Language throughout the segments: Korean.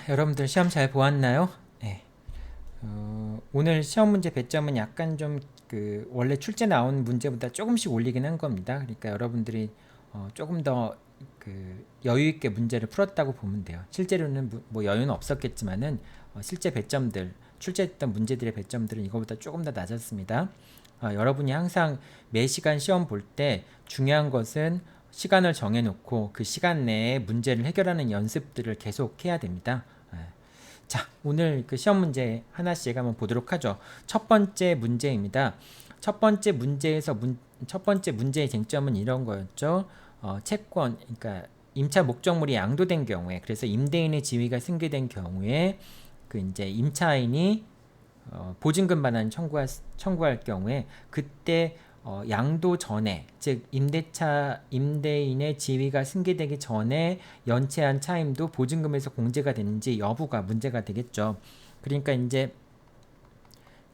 여러분들 시험 잘 보았나요? 네. 오늘 시험 문제 배점은 약간 좀 원래 출제 나온 문제보다 조금씩 올리긴 한 겁니다. 그러니까 여러분들이 조금 더 여유 있게 문제를 풀었다고 보면 돼요. 실제로는 뭐 여유는 없었겠지만은 실제 배점들, 출제했던 문제들의 배점들은 이거보다 조금 더 낮았습니다. 여러분이 항상 매 시간 시험 볼 때 중요한 것은 시간을 정해놓고 그 시간 내에 문제를 해결하는 연습들을 계속 해야 됩니다. 자, 오늘 그 시험 문제 하나씩 한번 보도록 하죠. 첫 번째 문제입니다. 첫 번째 문제의 쟁점은 이런 거였죠. 채권, 그러니까 임차 목적물이 양도된 경우에, 그래서 임대인의 지위가 승계된 경우에 그 이제 임차인이 보증금 반환 청구할 경우에 그때 양도 전에, 즉 임대인의 지위가 승계되기 전에 연체한 차임도 보증금에서 공제가 되는지 여부가 문제가 되겠죠. 그러니까 이제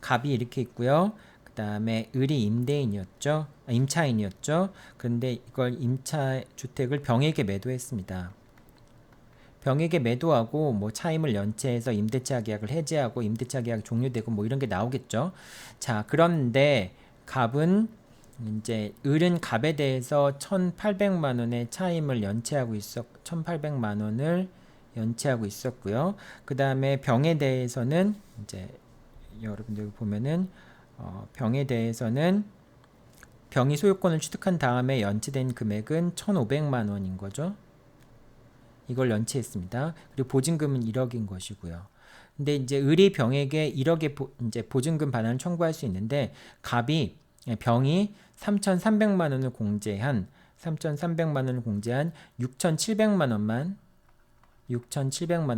갑이 이렇게 있고요. 그 다음에 을이 임차인이었죠. 그런데 이걸 임차 주택을 병에게 매도했습니다. 병에게 매도하고 뭐 차임을 연체해서 임대차 계약을 해지하고 임대차 계약 종료되고 뭐 이런 게 나오겠죠. 자, 그런데 갑은 이제 을은 갑에 대해서 1,800만 원의 차임을 연체하고 1,800만 원을 연체하고 있었고요. 그 다음에 병에 대해서는 이제 여러분들 보면은 병에 대해서는 병이 소유권을 취득한 다음에 연체된 금액은 1,500만 원인 거죠. 이걸 연체했습니다. 그리고 보증금은 1억인 것이고요. 근데 이제 을이 병에게 1억의 이제 보증금 반환을 청구할 수 있는데 병이 3,300만 원을 공제한 6,700만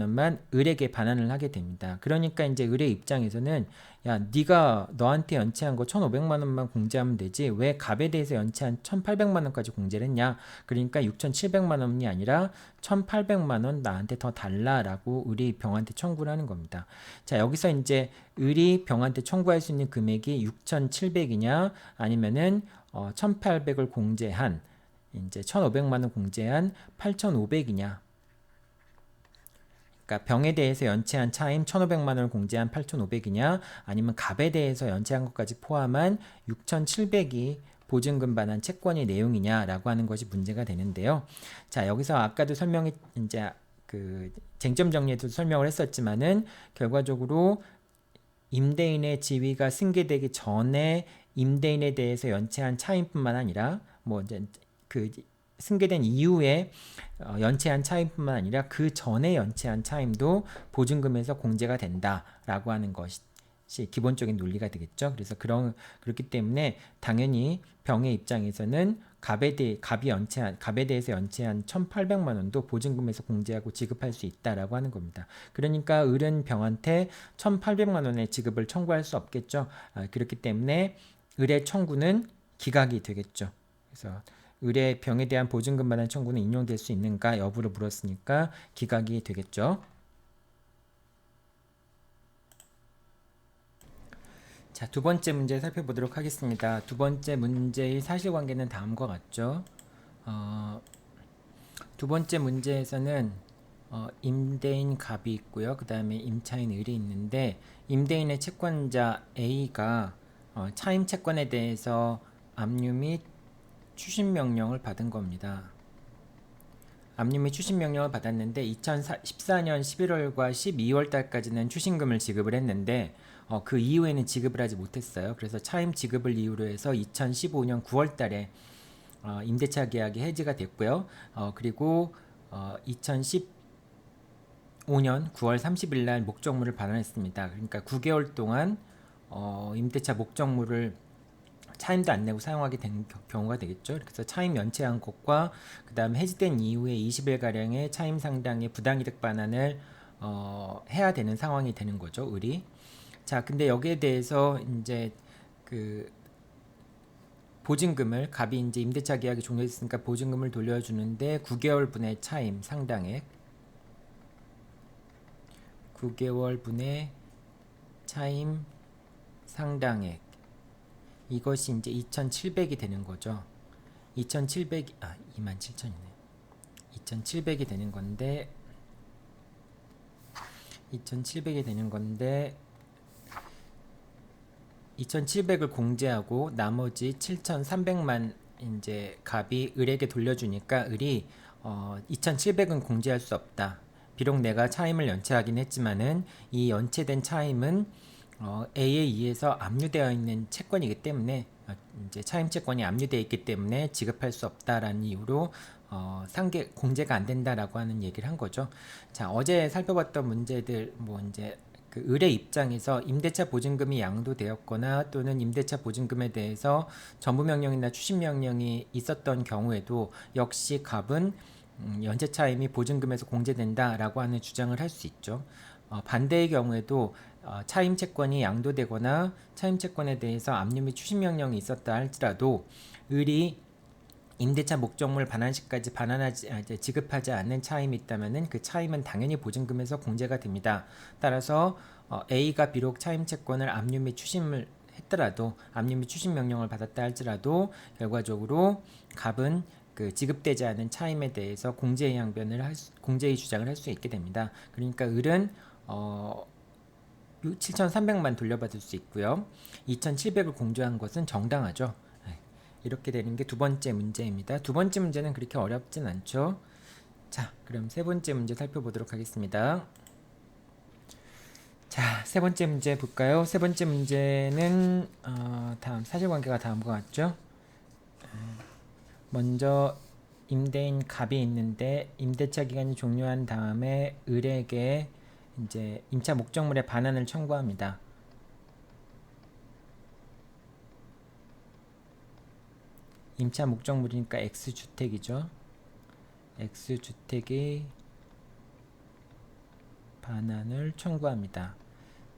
원만 을에게 반환을 하게 됩니다. 그러니까 이제 을의 입장에서는 야, 네가 너한테 연체한 거 1,500만 원만 공제하면 되지 왜 갑에 대해서 연체한 1,800만 원까지 공제를 했냐? 그러니까 6,700만 원이 아니라 1,800만 원 나한테 더 달라라고 을이 병한테 청구를 하는 겁니다. 자, 여기서 이제 을이 병한테 청구할 수 있는 금액이 6,700이냐 아니면은 1,800을 공제한 이제 1,500만 원 공제한 8,500이냐? 그러니까 병에 대해서 연체한 차임 1,500만 원을 공제한 8,500이냐 아니면 갑에 대해서 연체한 것까지 포함한 6,700이 보증금 반환 채권의 내용이냐라고 하는 것이 문제가 되는데요. 자, 여기서 아까도 설명이 이제 그 쟁점 정리에도 설명을 했었지만은 결과적으로 임대인의 지위가 승계되기 전에 임대인에 대해서 연체한 차임뿐만 아니라 뭐 이제 그 승계된 이후에 연체한 차임뿐만 아니라 그 전에 연체한 차임도 보증금에서 공제가 된다라고 하는 것이 기본적인 논리가 되겠죠. 그래서 그렇기 때문에 당연히 병의 입장에서는 갑에 대해서 연체한 1,800만 원도 보증금에서 공제하고 지급할 수 있다라고 하는 겁니다. 그러니까 을은 병한테 1,800만 원의 지급을 청구할 수 없겠죠. 그렇기 때문에 을의 청구는 기각이 되겠죠. 그래서 을의 병에 대한 보증금 반환 청구는 인용될 수 있는가 여부를 물었으니까 기각이 되겠죠. 자, 두 번째 문제 살펴보도록 하겠습니다. 두 번째 문제의 사실관계는 다음과 같죠. 두 번째 문제에서는 임대인 갑이 있고요. 그 다음에 임차인 을이 있는데 임대인의 채권자 A가 차임 채권에 대해서 압류 및 추심 명령을 받은 겁니다. 압류 및 추심 명령을 받았는데 2014년 11월과 12월 달까지는 추심금을 지급을 했는데 그 이후에는 지급을 하지 못했어요. 그래서 차임 지급을 이유로 해서 2015년 9월 달에 임대차 계약이 해지가 됐고요. 그리고 2015년 9월 30일 날 목적물을 반환했습니다. 그러니까 9개월 동안 임대차 목적물을 차임도 안 내고 사용하게 된 경우가 되겠죠. 그래서 차임 연체한 것과 그 다음 해지된 이후에 20일가량의 차임 상당의 부당이득 반환을 해야 되는 상황이 되는 거죠. 을이. 자, 근데 여기에 대해서 이제 그 보증금을 갑이 이제 임대차 계약이 종료됐으니까 보증금을 돌려주는데 9개월 분의 차임 상당액 9개월 분의 차임 상당액 이것이 이제 2,700이 되는 거죠. 27,000이네. 2,700이 되는 건데 2,700이 되는 건데 2,700을 공제하고 나머지 7,300만 이제 갑이 을에게 돌려주니까 을이 2,700은 공제할 수 없다. 비록 내가 차임을 연체하긴 했지만은 이 연체된 차임은 A에 의해서 압류되어 있는 채권이기 때문에 이제 차임 채권이 압류되어 있기 때문에 지급할 수 없다라는 이유로 상계 공제가 안 된다라고 하는 얘기를 한 거죠. 자, 어제 살펴봤던 문제들 뭐 이제 그 을의 입장에서 임대차 보증금이 양도되었거나 또는 임대차 보증금에 대해서 전부명령이나 추심명령이 있었던 경우에도 역시 갑은 연체차임이 보증금에서 공제된다라고 하는 주장을 할 수 있죠. 반대의 경우에도 차임채권이 양도되거나 차임채권에 대해서 압류 및 추심명령이 있었다 할지라도 을이 임대차 목적물 반환시까지 지급하지 않는 차임이 있다면은 그 차임은 당연히 보증금에서 공제가 됩니다. 따라서 A가 비록 차임채권을 압류 및 추심을 했더라도 압류 및 추심 명령을 받았다 할지라도 결과적으로 갑은 그 지급되지 않은 차임에 대해서 공제의 주장을 할 수 있게 됩니다. 그러니까 을은 7,300만 돌려받을 수 있고요. 2,700을 공제한 것은 정당하죠. 이렇게 되는 게 두 번째 문제입니다. 두 번째 문제는 그렇게 어렵진 않죠. 자, 그럼 세 번째 문제 살펴보도록 하겠습니다. 자, 세 번째 문제 볼까요? 세 번째 문제는 다음 사실관계가 다음과 같죠. 먼저 임대인 갑이 있는데 임대차 기간이 종료한 다음에 을에게 이제 임차 목적물의 반환을 청구합니다. 임차 목적물이니까 X주택이죠. X주택이 반환을 청구합니다.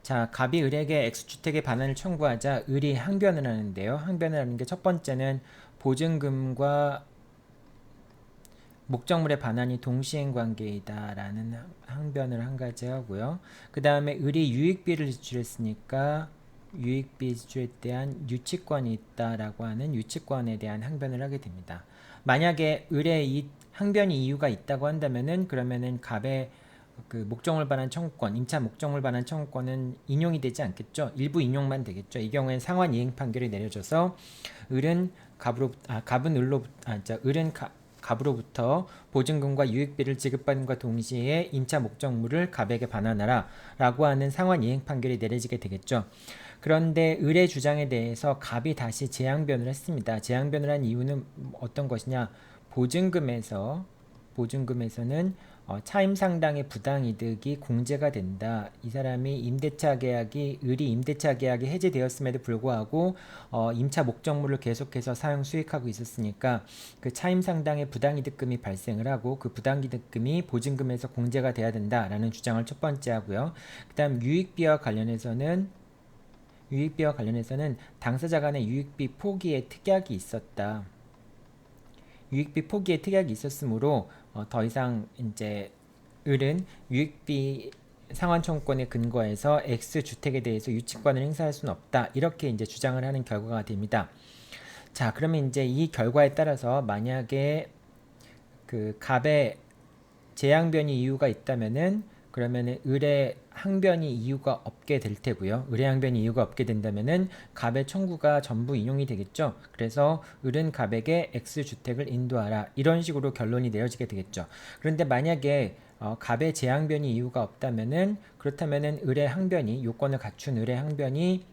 자, 갑이 을에게 X주택의 반환을 청구하자 을이 항변을 하는데요. 항변을 하는 게 첫 번째는 보증금과 목적물의 반환이 동시행 관계이다 라는 항변을 한 가지 하고요. 그 다음에 을이 유익비를 지출했으니까 유익비 지출에 대한 유치권이 있다라고 하는 유치권에 대한 항변을 하게 됩니다. 만약에 을의 이 항변이 이유가 있다고 한다면은 그러면은 갑의 그 목적물 반환 청구권, 임차 목적물 반환 청구권은 인용이 되지 않겠죠. 일부 인용만 되겠죠. 이 경우엔 상환 이행 판결이 내려져서 을은 갑으로부터 보증금과 유익비를 지급받는과 동시에 임차 목적물을 갑에게 반환하라 라고 하는 상환 이행 판결이 내려지게 되겠죠. 그런데 을의 주장에 대해서 갑이 다시 재항변을 했습니다. 재항변을 한 이유는 어떤 것이냐? 보증금에서는 차임 상당의 부당이득이 공제가 된다. 이 사람이 을이 임대차 계약이 해제되었음에도 불구하고 임차 목적물을 계속해서 사용 수익하고 있었으니까 그 차임 상당의 부당이득금이 발생을 하고 그 부당이득금이 보증금에서 공제가 돼야 된다라는 주장을 첫 번째 하고요. 그다음 유익비와 관련해서는 당사자 간의 유익비 포기에 특약이 있었다. 유익비 포기에 특약이 있었으므로 더 이상 이제 을은 유익비 상환 청구권에 근거해서 X주택에 대해서 유치권을 행사할 수는 없다. 이렇게 이제 주장을 하는 결과가 됩니다. 자, 그러면 이제 이 결과에 따라서 만약에 그 갑의 재항변이 이유가 있다면은 그러면은 을의 항변이 이유가 없게 될 테고요. 을의 항변이 이유가 없게 된다면은 갑의 청구가 전부 인용이 되겠죠. 그래서 을은 갑에게 X주택을 인도하라. 이런 식으로 결론이 내려지게 되겠죠. 그런데 만약에 갑의 재항변이 이유가 없다면은 그렇다면은 을의 항변이 요건을 갖춘 을의 항변이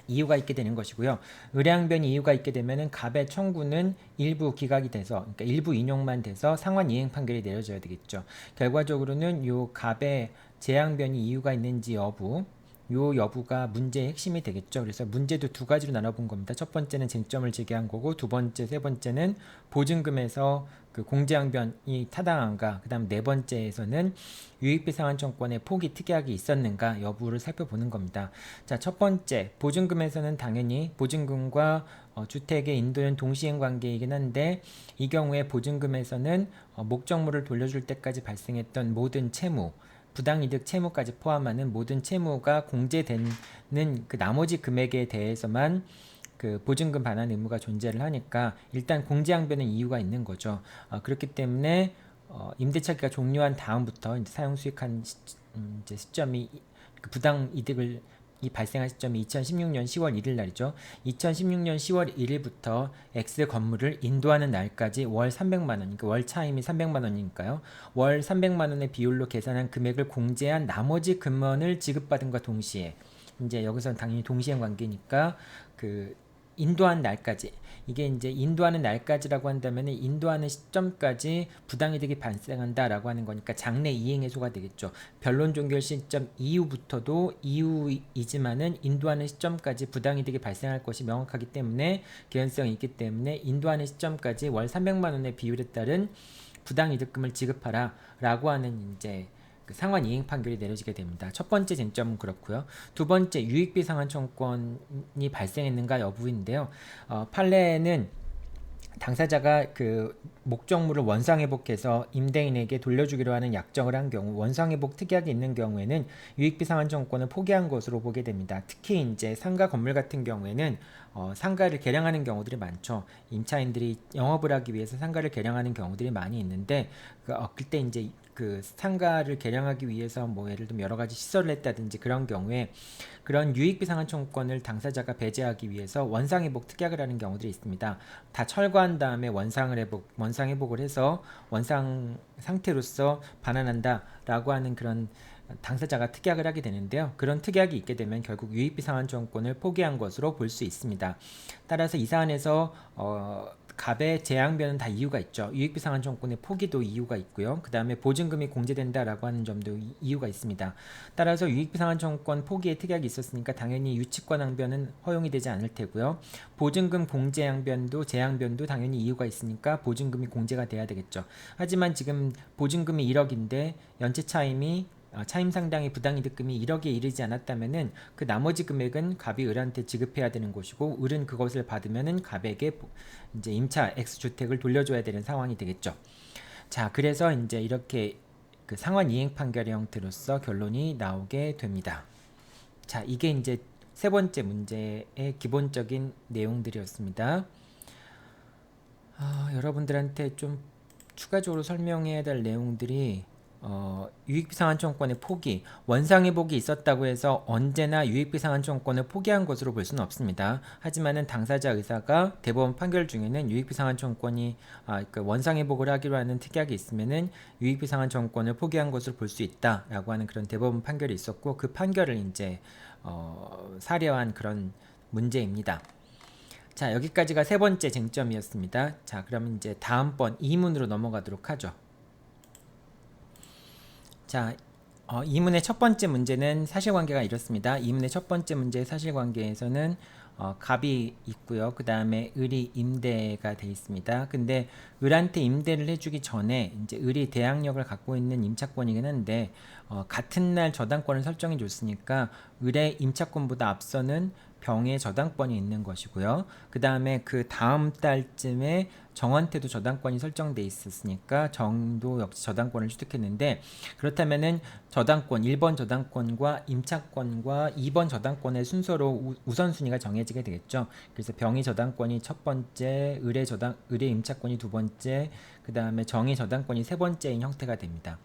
이유가 있게 되는 것이고요. 의뢰항변이 이유가 있게 되면은 갑의 청구는 일부 기각이 돼서 그러니까 일부 인용만 돼서 상환 이행 판결이 내려져야 되겠죠. 결과적으로는 요 갑의 재항변이 이유가 있는지 여부가 문제의 핵심이 되겠죠. 그래서 문제도 두 가지로 나눠본 겁니다. 첫 번째는 쟁점을 제기한 거고 세 번째는 보증금에서 그 공제항변이 타당한가, 그 다음 네 번째에서는 유익비 상환 청구권의 포기 특약이 있었는가 여부를 살펴보는 겁니다. 자, 첫 번째 보증금에서는 당연히 보증금과 주택의 인도는 동시행 관계이긴 한데 이 경우에 보증금에서는 목적물을 돌려줄 때까지 발생했던 모든 채무 부당이득 채무까지 포함하는 모든 채무가 공제되는 그 나머지 금액에 대해서만 그 보증금 반환 의무가 존재를 하니까 일단 공제항변은 이유가 있는 거죠. 그렇기 때문에 임대차기가 종료한 다음부터 이제 사용 수익한 이제 시점이 그 부당 이득을 이 발생한 시점이 2016년 10월 1일 날이죠. 2016년 10월 1일부터 X 건물을 인도하는 날까지 월 300만 원, 그러니까 월 차임이 300만 원이니까요. 월 300만 원의 비율로 계산한 금액을 공제한 나머지 금원을 지급받은과 동시에 이제 여기서는 당연히 동시행 관계니까 그 인도한 날까지, 이게 이제 인도하는 날까지라고 한다면 인도하는 시점까지 부당이득이 발생한다라고 하는 거니까 장래 이행해소가 되겠죠. 변론 종결 시점 이후부터도 이후이지만은 인도하는 시점까지 부당이득이 발생할 것이 명확하기 때문에 개연성이 있기 때문에 인도하는 시점까지 월 300만 원의 비율에 따른 부당이득금을 지급하라 라고 하는 이제 그 상환 이행 판결이 내려지게 됩니다. 첫 번째 쟁점은 그렇고요. 두 번째, 유익비 상환 청구권이 발생했는가 여부인데요. 판례는 당사자가 그 목적물을 원상회복해서 임대인에게 돌려주기로 하는 약정을 한 경우 원상회복 특약이 있는 경우에는 유익비 상환 청구권을 포기한 것으로 보게 됩니다. 특히 이제 상가 건물 같은 경우에는 상가를 개량하는 경우들이 많죠. 임차인들이 영업을 하기 위해서 상가를 개량하는 경우들이 많이 있는데 그때 이제 그 상가를 개량하기 위해서 뭐 예를 들면 여러 가지 시설을 했다든지 그런 경우에 그런 유익비 상환 청구권을 당사자가 배제하기 위해서 원상회복 특약을 하는 경우들이 있습니다. 다 철거한 다음에 원상회복을 해서 원상 상태로서 반환한다라고 하는 그런 당사자가 특약을 하게 되는데요. 그런 특약이 있게 되면 결국 유익비 상환 청구권을 포기한 것으로 볼 수 있습니다. 따라서 이 사안에서 갑의 재앙변은 다 이유가 있죠. 유익비 상환 청구권의 포기도 이유가 있고요. 그 다음에 보증금이 공제된다라고 하는 점도 이유가 있습니다. 따라서 유익비 상환 청구권 포기의 특약이 있었으니까 당연히 유치권 항변은 허용이 되지 않을 테고요. 보증금 공제 항변도 재항변도 당연히 이유가 있으니까 보증금이 공제가 돼야 되겠죠. 하지만 지금 보증금이 1억인데 연체 차임이 차임 상당의 부당이득금이 1억에 이르지 않았다면은 그 나머지 금액은 갑이 을한테 지급해야 되는 것이고 을은 그것을 받으면은 갑에게 이제 임차 X주택을 돌려줘야 되는 상황이 되겠죠. 자, 그래서 이제 이렇게 그 상환 이행 판결의 형태로서 결론이 나오게 됩니다. 자, 이게 이제 세 번째 문제의 기본적인 내용들이었습니다. 여러분들한테 좀 추가적으로 설명해야 될 내용들이 유익비 상환 청구권의 포기, 원상회복이 있었다고 해서 언제나 유익비 상환 청구권을 포기한 것으로 볼 수는 없습니다. 하지만은 당사자 의사가 대법원 판결 중에는 유익비 상환 청구권이 그 원상회복을 하기로 하는 특약이 있으면은 유익비 상환 청구권을 포기한 것으로 볼 수 있다라고 하는 그런 대법원 판결이 있었고 그 판결을 이제 사례화한 그런 문제입니다. 자, 여기까지가 세 번째 쟁점이었습니다. 자, 그러면 이제 다음번 2문으로 넘어가도록 하죠. 자, 이문의 첫 번째 문제는 사실관계가 이렇습니다. 이문의 첫 번째 문제의 사실관계에서는 갑이 있고요. 그 다음에 을이 임대가 돼 있습니다. 근데 을한테 임대를 해주기 전에 이제 을이 대항력을 갖고 있는 임차권이긴 한데 같은 날 저당권을 설정해 줬으니까 을의 임차권보다 앞서는 병의 저당권이 있는 것이고요. 그 다음에 그 다음 달쯤에 정한테도 저당권이 설정돼 있었으니까 정도 역시 저당권을 취득했는데 그렇다면은 저당권 1번 저당권과 임차권과 2번 저당권의 순서로 우선순위가 정해지게 되겠죠. 그래서 병의 저당권이 첫 번째, 을의 임차권이 두 번째, 그 다음에 정의 저당권이 세 번째인 형태가 됩니다.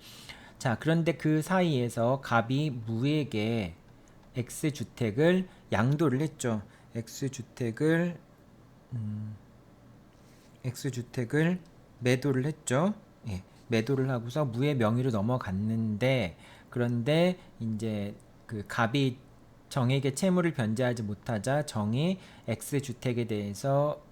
자, 그런데 그 사이에서 갑이 무에게 X주택을 양도를 했죠. X주택을 매도를 했죠. 예, 매도를 하고서 무의 명의로 넘어갔는데 그런데 이제 그 갑이 정에게 채무를 변제하지 못하자 정이 X주택에 대해서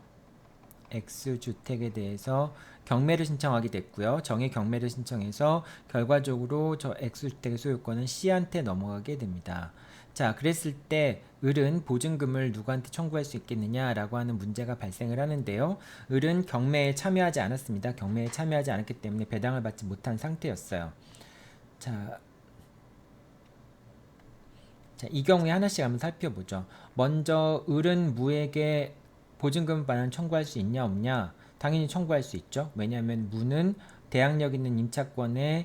경매를 신청하게 됐고요. 정의 경매를 신청해서 결과적으로 저 X주택의 소유권은 C한테 넘어가게 됩니다. 자, 그랬을 때 을은 보증금을 누구한테 청구할 수 있겠느냐라고 하는 문제가 발생을 하는데요. 을은 경매에 참여하지 않았습니다. 경매에 참여하지 않았기 때문에 배당을 받지 못한 상태였어요. 자, 이 경우에 하나씩 한번 살펴보죠. 먼저 을은 무에게 보증금 반환 청구할 수 있냐 없냐? 당연히 청구할 수 있죠. 왜냐하면 무는 대항력 있는 임차권의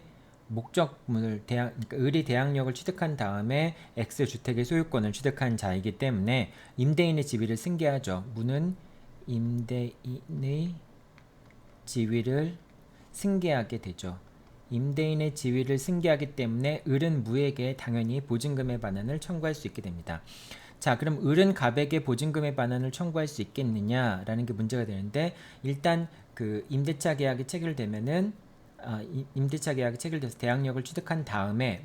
목적물을 그러니까 을이 대항력을 취득한 다음에 X주택의 소유권을 취득한 자이기 때문에 임대인의 지위를 승계하죠. 무는 임대인의 지위를 승계하게 되죠. 임대인의 지위를 승계하기 때문에 을은 무에게 당연히 보증금의 반환을 청구할 수 있게 됩니다. 자, 그럼 을은 갑에게 보증금의 반환을 청구할 수 있겠느냐라는 게 문제가 되는데, 일단 그 임대차 계약이 체결되면은 임대차 계약이 체결돼서 대항력을 취득한 다음에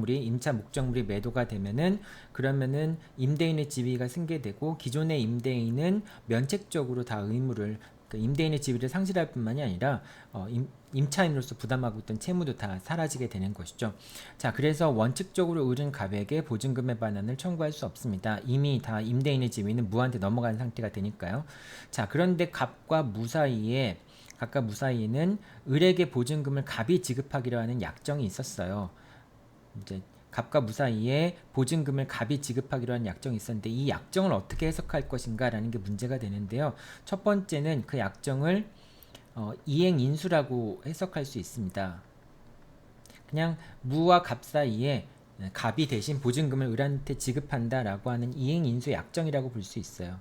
임차 목적물이 매도가 되면은, 그러면은 임대인의 지위가 승계되고 기존의 임대인은 면책적으로 다 의무를, 그 임대인의 지위를 상실할 뿐만이 아니라 임차인으로서 부담하고 있던 채무도 다 사라지게 되는 것이죠. 자, 그래서 원칙적으로 을은 갑에게 보증금의 반환을 청구할 수 없습니다. 이미 다 임대인의 지위는 무한테 넘어간 상태가 되니까요. 자, 그런데 갑과 무사히에는 을에게 보증금을 갑이 지급하기로 하는 약정이 있었어요. 이제 갑과 무사히에 보증금을 갑이 지급하기로 한 약정이 있었는데, 이 약정을 어떻게 해석할 것인가 라는 게 문제가 되는데요. 첫 번째는 그 약정을 이행인수라고 해석할 수 있습니다. 그냥 무와 갑 사이에 갑이 대신 보증금을 을한테 지급한다라고 하는 이행인수 약정이라고 볼 수 있어요.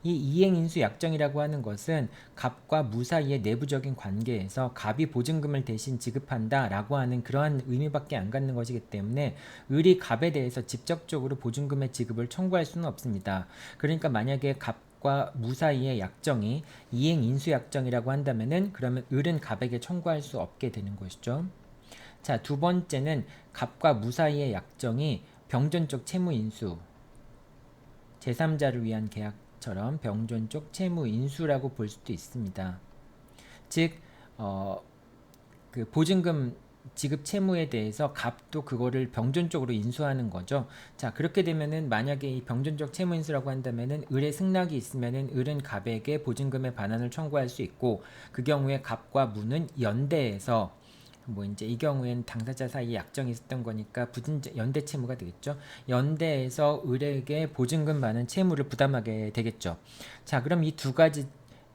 이 이행인수 약정이라고 하는 것은 갑과 무 사이의 내부적인 관계에서 갑이 보증금을 대신 지급한다라고 하는 그러한 의미밖에 안 갖는 것이기 때문에 을이 갑에 대해서 직접적으로 보증금의 지급을 청구할 수는 없습니다. 그러니까 만약에 갑과 무 사이의 약정이 이행인수 약정이라고 한다면은, 그러면 을은 갑에게 청구할 수 없게 되는 것이죠. 자, 두 번째는 갑과 무 사이의 약정이 병존적 채무인수, 제3자를 위한 계약처럼 병존적 채무인수라고 볼 수도 있습니다. 즉, 그 보증금 지급 채무에 대해서 갑도 그거를 병존적으로 인수하는 거죠. 자, 그렇게 되면은 만약에 이 병존적 채무인수라고 한다면은 을의 승낙이 있으면은 을은 갑에게 보증금의 반환을 청구할 수 있고, 그 경우에 갑과 무는 연대해서, 뭐 이제 이 경우에는 당사자 사이에 약정이 있었던 거니까 연대 채무가 되겠죠. 연대에서 을에게 보증금 많은 채무를 부담하게 되겠죠. 자, 그럼 이 두 가지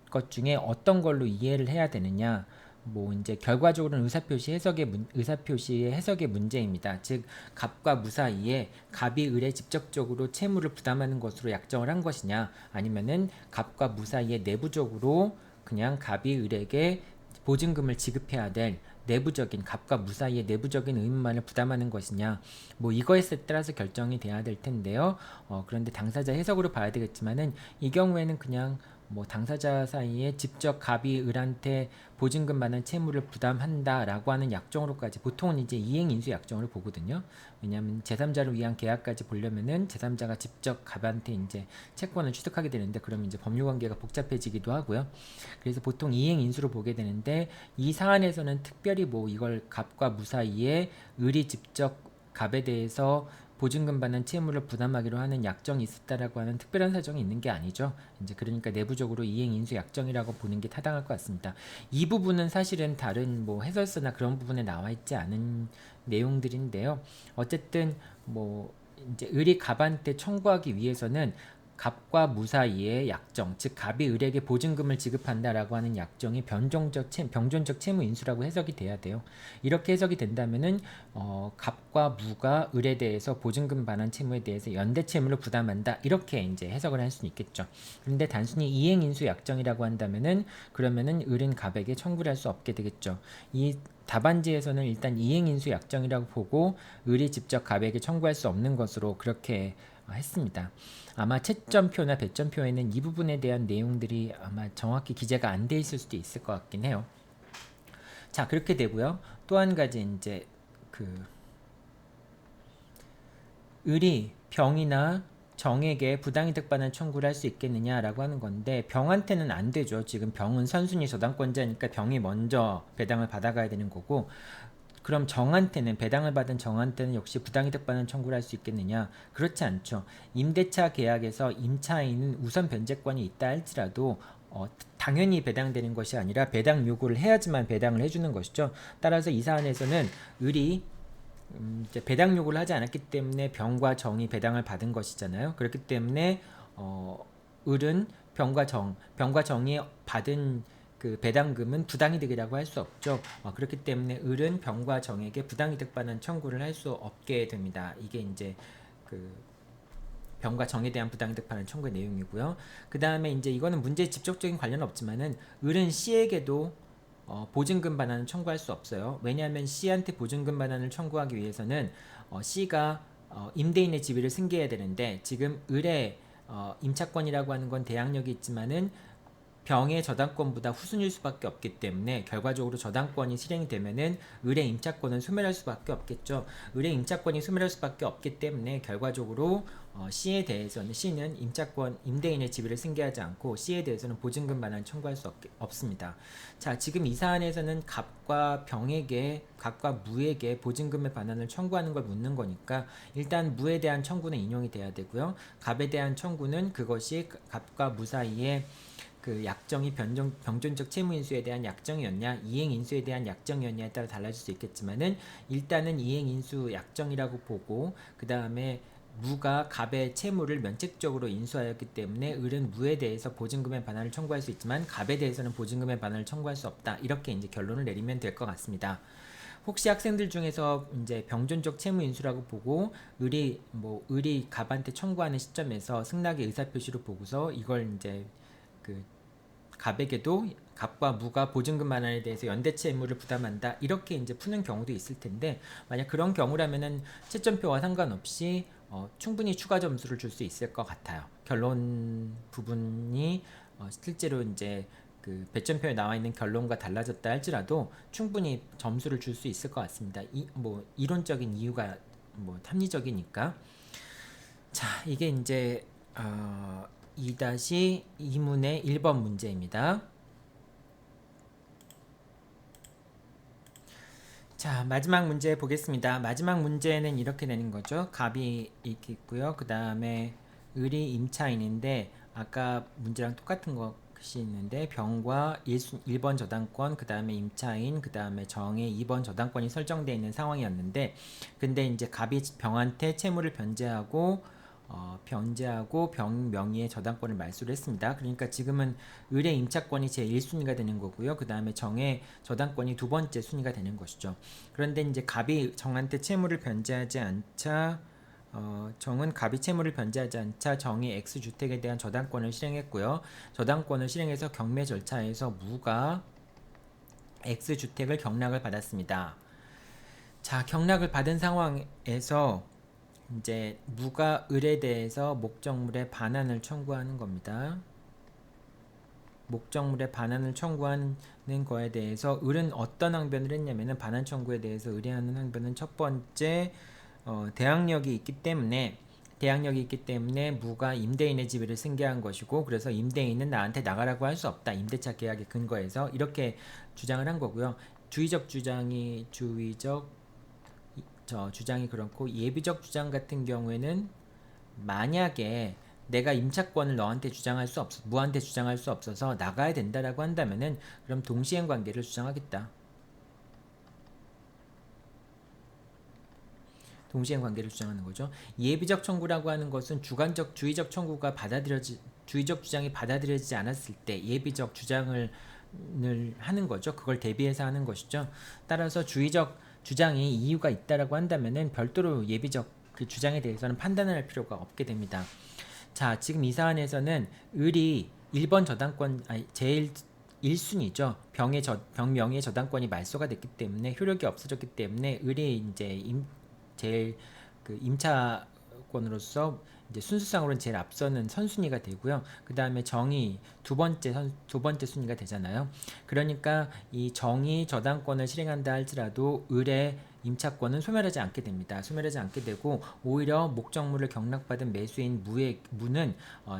것 중에 어떤 걸로 이해를 해야 되느냐? 뭐 이제 결과적으로는 의사표시의 해석의 문제입니다. 즉, 갑과 무 사이에 갑이 을에 직접적으로 채무를 부담하는 것으로 약정을 한 것이냐, 아니면은 갑과 무 사이에 내부적으로 그냥 갑이 을에게 보증금을 지급해야 될 갑과 무 사이의 내부적인 의무만을 부담하는 것이냐, 뭐 이거에 따라서 결정이 돼야 될 텐데요. 그런데 당사자 해석으로 봐야 되겠지만은, 이 경우에는 그냥 뭐 당사자 사이에 직접 갑이 을한테 보증금 많은 채무를 부담한다라고 하는 약정으로까지, 보통은 이제 이행인수 약정으로 보거든요. 왜냐하면 제3자를 위한 계약까지 보려면은 제3자가 직접 갑한테 이제 채권을 취득하게 되는데, 그러면 이제 법률관계가 복잡해지기도 하고요. 그래서 보통 이행인수로 보게 되는데, 이 사안에서는 특별히 뭐 이걸 갑과 무 사이에 을이 직접 갑에 대해서 보증금 받는 채무를 부담하기로 하는 약정이 있었다라고 하는 특별한 사정이 있는 게 아니죠. 이제 그러니까 내부적으로 이행인수 약정이라고 보는 게 타당할 것 같습니다. 이 부분은 사실은 다른 뭐 해설서나 그런 부분에 나와 있지 않은 내용들인데요. 어쨌든 뭐 이제 을이 갑한테 청구하기 위해서는 갑과 무 사이의 약정, 즉 갑이 을에게 보증금을 지급한다라고 하는 약정이 병존적 채무 인수라고 해석이 돼야 돼요. 이렇게 해석이 된다면은 갑과 무가 을에 대해서 보증금 반환 채무에 대해서 연대 채무를 부담한다, 이렇게 이제 해석을 할 수는 있겠죠. 그런데 단순히 이행 인수 약정이라고 한다면은, 그러면은 을은 갑에게 청구를 할 수 없게 되겠죠. 이 답안지에서는 일단 이행인수 약정이라고 보고 을이 직접 갑에게 청구할 수 없는 것으로 그렇게 했습니다. 아마 채점표나 배점표에는 이 부분에 대한 내용들이 아마 정확히 기재가 안 돼 있을 수도 있을 것 같긴 해요. 자, 그렇게 되고요. 또 한 가지 이제 그 을이 병이나 정에게 부당이득 반환 청구를 할 수 있겠느냐라고 하는 건데, 병한테는 안 되죠. 지금 병은 선순위 저당권자니까 병이 먼저 배당을 받아가야 되는 거고, 그럼 배당을 받은 정한테는 역시 부당이득 반환 청구를 할 수 있겠느냐? 그렇지 않죠. 임대차 계약에서 임차인은 우선 변제권이 있다 할지라도 당연히 배당되는 것이 아니라 배당 요구를 해야지만 배당을 해주는 것이죠. 따라서 이 사안에서는 을이 이제 배당 요구를 하지 않았기 때문에 병과 정이 배당을 받은 것이잖아요. 그렇기 때문에 을은 병과 정이 받은 그 배당금은 부당이득이라고 할 수 없죠. 그렇기 때문에 을은 병과 정에게 부당이득 반환 청구를 할 수 없게 됩니다. 이게 이제 그 병과 정에 대한 부당이득 반환 청구의 내용이고요. 그 다음에 이제 이거는 문제에 직접적인 관련은 없지만은, 을은 씨에게도 보증금 반환을 청구할 수 없어요. 왜냐하면 C한테 보증금 반환을 청구하기 위해서는 C가 임대인의 지위를 승계해야 되는데 지금 을의 임차권이라고 하는 건 대항력이 있지만은 병의 저당권보다 후순일 수밖에 없기 때문에 결과적으로 저당권이 실행이 되면은 을의 임차권은 소멸할 수밖에 없겠죠. 을의 임차권이 소멸할 수밖에 없기 때문에 결과적으로 C에 대해서는 C는 임차권 임대인의 지위를 승계하지 않고 C에 대해서는 보증금 반환 청구할 수 없습니다. 자, 지금 이 사안에서는 갑과 병에게 갑과 무에게 보증금의 반환을 청구하는 걸 묻는 거니까 일단 무에 대한 청구는 인용이 돼야 되고요. 갑에 대한 청구는 그것이 갑과 무 사이에 그 약정이 병존적 채무인수에 대한 약정이었냐 이행인수에 대한 약정이었냐에 따라 달라질 수 있겠지만은 일단은 이행인수 약정이라고 보고 그 다음에 무가 갑의 채무를 면책적으로 인수하였기 때문에 을은 무에 대해서 보증금의 반환을 청구할 수 있지만 갑에 대해서는 보증금의 반환을 청구할 수 없다. 이렇게 이제 결론을 내리면 될 것 같습니다. 혹시 학생들 중에서 이제 병존적 채무 인수라고 보고 을이 갑한테 청구하는 시점에서 승낙의 의사표시로 보고서 이걸 이제 그 갑에게도 갑과 무가 보증금 반환에 대해서 연대 채무를 부담한다 이렇게 이제 푸는 경우도 있을 텐데 만약 그런 경우라면은 채점표와 상관없이 충분히 추가 점수를 줄 수 있을 것 같아요. 결론 부분이 실제로 이제 그 배점표에 나와 있는 결론과 달라졌다 할지라도 충분히 점수를 줄 수 있을 것 같습니다. 이론적인 이유가 합리적이니까. 자, 이게 이제 2-2문의 1번 문제입니다. 자, 마지막 문제 보겠습니다. 마지막 문제는 이렇게 되는 거죠. 갑이 이렇게 있고요. 그 다음에 을이 임차인인데 아까 문제랑 똑같은 것이 있는데 병과 1번 저당권, 그 다음에 임차인, 그 다음에 정의 2번 저당권이 설정되어 있는 상황이었는데 근데 이제 갑이 병한테 채무를 변제하고 병 명의의 저당권을 말소를 했습니다. 그러니까 지금은 을의 임차권이 제1순위가 되는 거고요. 그 다음에 정의 저당권이 두 번째 순위가 되는 것이죠. 그런데 이제 갑이 정한테 채무를 변제하지 않자 정은 갑이 채무를 변제하지 않자 정이 X주택에 대한 저당권을 실행했고요. 저당권을 실행해서 경매 절차에서 무가 X주택을 경락을 받았습니다. 자, 경락을 받은 상황에서 이제 무가 을에 대해서 목적물의 반환을 청구하는 겁니다. 목적물의 반환을 청구하는 거에 대해서 을은 어떤 항변을 했냐면은 반환 청구에 대해서 을이 하는 항변은 첫 번째 대항력이 있기 때문에 무가 임대인의 지위를 승계한 것이고 그래서 임대인은 나한테 나가라고 할 수 없다. 임대차 계약의 근거에서 이렇게 주장을 한 거고요. 주의적 주장이 그렇고 예비적 주장 같은 경우에는 만약에 내가 임차권을 무한테 주장할 수 없어서 나가야 된다라고 한다면은 그럼 동시행 관계를 주장하겠다. 동시행 관계를 주장하는 거죠. 예비적 청구라고 하는 것은 주의적 청구가 주의적 주장이 받아들여지지 않았을 때 예비적 주장을 하는 거죠. 그걸 대비해서 하는 것이죠. 따라서 주의적 주장이 이유가 있다라고 한다면은 별도로 예비적 그 주장에 대해서는 판단을 할 필요가 없게 됩니다. 자, 지금 이 사안에서는 을이 1번 저당권 제일 1순위죠. 병 명의의 저당권이 말소가 됐기 때문에 효력이 없어졌기 때문에 을이 이제 제일 그 임차권으로서 이제 순수상으로는 제일 앞서는 선순위가 되고요. 그 다음에 정이 두 번째 순위가 되잖아요. 그러니까 이 정이 저당권을 실행한다 할지라도 을의 임차권은 소멸하지 않게 됩니다. 소멸하지 않게 되고 오히려 목적물을 경락받은 매수인 무는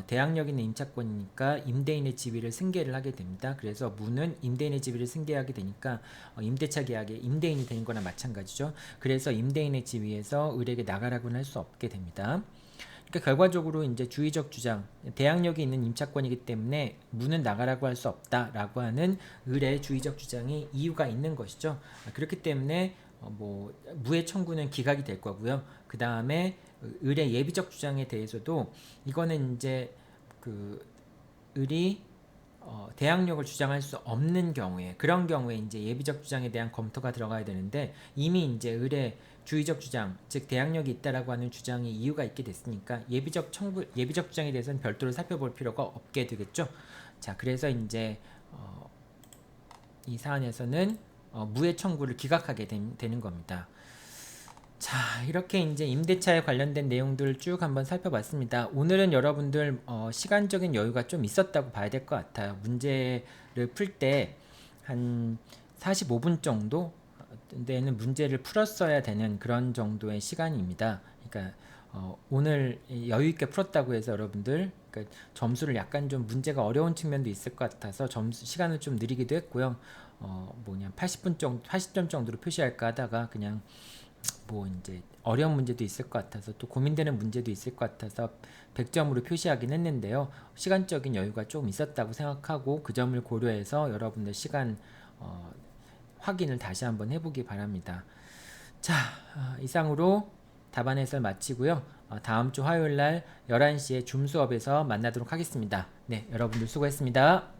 대항력 있는 임차권이니까 임대인의 지위를 승계를 하게 됩니다. 그래서 무는 임대인의 지위를 승계하게 되니까 임대차 계약의 임대인이 되는 거나 마찬가지죠. 그래서 임대인의 지위에서 을에게 나가라고는 할 수 없게 됩니다. 그러니까 결과적으로 이제 주의적 주장, 대항력이 있는 임차권이기 때문에 무는 나가라고 할 수 없다라고 하는 을의 주의적 주장이 이유가 있는 것이죠. 그렇기 때문에 무의 청구는 기각이 될 거고요. 그 다음에 을의 예비적 주장에 대해서도 이거는 이제 그 을이 대항력을 주장할 수 없는 경우에 그런 경우에 이제 예비적 주장에 대한 검토가 들어가야 되는데 이미 이제 을의 주의적 주장, 즉 대항력이 있다라고 하는 주장이 이유가 있게 됐으니까 예비적 주장에 대해서는 별도로 살펴볼 필요가 없게 되겠죠. 자, 그래서 이제 이 사안에서는 무해 청구를 기각하게 되는 겁니다. 자, 이렇게 이제 임대차에 관련된 내용들을 쭉 한번 살펴봤습니다. 오늘은 여러분들 시간적인 여유가 좀 있었다고 봐야 될 것 같아요. 문제를 풀 때 한 45분 정도 되는 문제를 풀었어야 되는 그런 정도의 시간입니다. 그러니까 오늘 여유 있게 풀었다고 해서 여러분들 그러니까 점수를 약간 좀 문제가 어려운 측면도 있을 것 같아서 점수 시간을 좀 느리기도 했고요. 80분 정도, 80점 정도로 표시할까 하다가 그냥 뭐 이제 어려운 문제도 있을 것 같아서 또 고민되는 문제도 있을 것 같아서 100점으로 표시하긴 했는데요. 시간적인 여유가 좀 있었다고 생각하고 그 점을 고려해서 여러분들 시간 확인을 다시 한번 해보기 바랍니다. 자, 이상으로 답안 해설 마치고요. 다음 주 화요일 날 11시에 줌 수업에서 만나도록 하겠습니다. 네, 여러분들 수고했습니다.